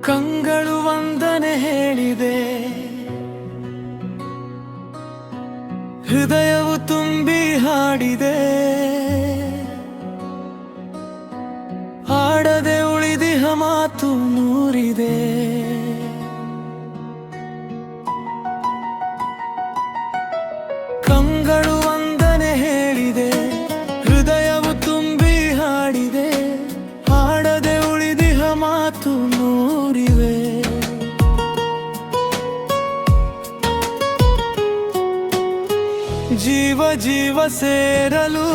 ಕಂಗಳು ವಂದನೆ ಹೇಳಿದೆ, ಹೃದಯವು ತುಂಬಿ ಹಾಡಿದೆ. ಹಾಡದೆ ಉಳಿದಿಹ ಮಾತು ನೂರಿದೆ. ಕಂಗಳು ವಂದನೆ ಹೇಳಿದೆ, ಹೃದಯವು ತುಂಬಿ ಹಾಡಿದೆ. ಹಾಡದೆ ಉಳಿದಿಹ ಮಾತು ನೂರಿವೆ. ಜೀವ ಜೀವ ಸೇರಲು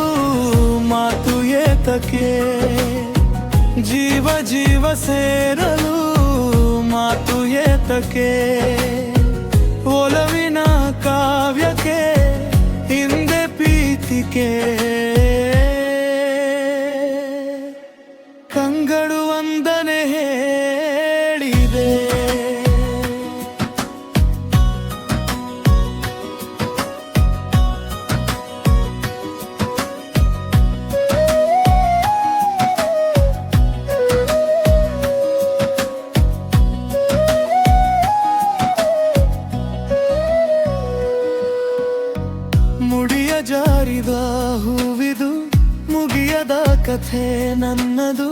ಮಾತು ಏತಕ್ಕೆ, ಜೀವ ಜೀವ ಸೇರಲು ಮಾತು ಏತಕ್ಕೆ. ಒಲವಿನ ಕಾವ್ಯಕ್ಕೆ ಹಿಂದೆ ಪ್ರೀತಿಕೆ. ಕಂಗಳು ವಂದನೆ ಹೇಳಿದೆ. ಮುಡಿಯ ಜಾರಿದ ಹೂವಿದು, ಮುಗಿಯದ ಕಥೆ ನನ್ನದು.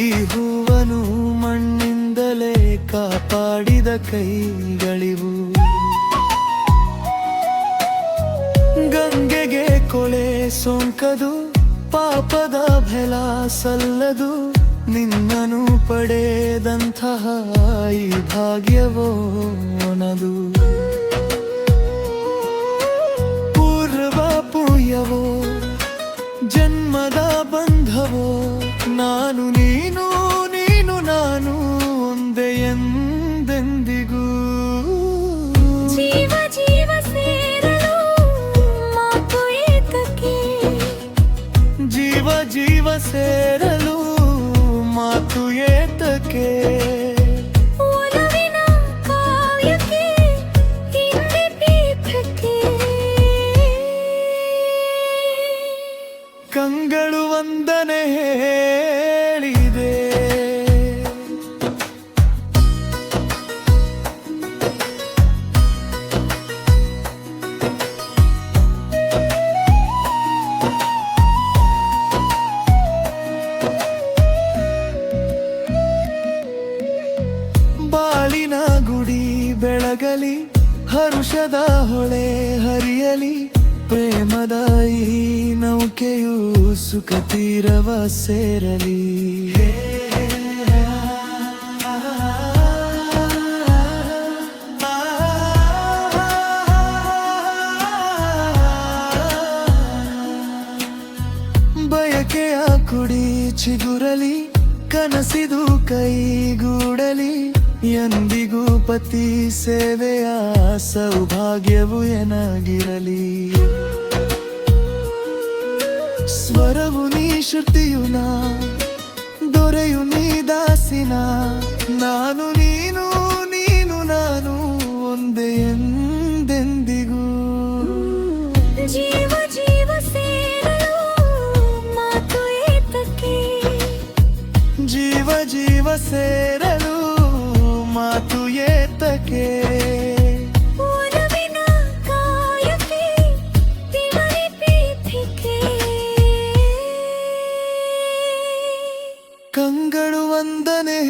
ಈ ಹೂವನು ಮಣ್ಣಿಂದಲೇ ಕಾಪಾಡಿದ ಕೈಗಳಿವು. ಗಂಗೆಗೆ ಕೊಳೆ ಸೋಂಕದು, ಪಾಪದ ಬೆಲ ಸಲ್ಲದು. ನಿನ್ನನು ಪಡೆದಂತಹ ಈ ಭಾಗ್ಯವೋ ನದು. ಪೂರ್ವಪುಣ್ಯವೋ ಜನ್ಮದ ಬಂಧವೋ, ನಾನು ನೀನು ನೀನು ನಾನು ಒಂದೇ ಎಂದೆಂದಿಗೂ. ಜೀವ ಜೀವ ಸೇರಲು ಮಾತು ಏತಕ್ಕೆ, ಜೀವ ಜೀವ ಸೇರಲು ಮಾತು ಏತಕ್ಕೆ. ಒಲವಿನ ಕಾವ್ಯಕ್ಕೆ ಹಿಂದೆ ಪ್ರೀತಿಕೆ. ಕಂಗಳು ವಂದನೆ ಹೇಳಿದೆ. ಬಾಳಿನ ಗುಡಿ ಬೆಳಗಲಿ, ಹರುಷದ ಹೊಳೆ ಹರಿಯಲಿ. ಪ್ರೇಮದ ಈ ನೌಕೆಯು ಸುಖ ತೀರವ ಸೇರಲಿ. ಬಯಕೆಯ ಕುಡಿ ಚಿಗುರಲಿ, ಕನಸಿದು ಕೈಗೂಡಲಿ. ಎಂದಿಗೂ ಪತಿ ಸೇವೆಯ ಸೌಭಾಗ್ಯವು ಎನಗಿರಲಿ. ಸ್ವರವು ನೀ ಶ್ರುತಿಯು ನಾ, ದೊರೆಯು ನೀ ದಾಸಿನ. ನಾನು ನೀನು ನೀನು ನಾನು ಒಂದೇ ಎಂದೆಂದಿಗೂ. ಜೀವ ಜೀವ ಸೇರಲು ಮಾತು ಏತಕ್ಕೆ, ಜೀವ ಜೀವ ಸೇರಲು ಮಾತು ಏತಕ್ಕೆ. ಒಲವಿನ ಕಾವ್ಯಕ್ಕೆ ಹಿಂದೆ ಪ್ರೀತಿಕೆ. ಕಂಗಳು ವಂದನೆ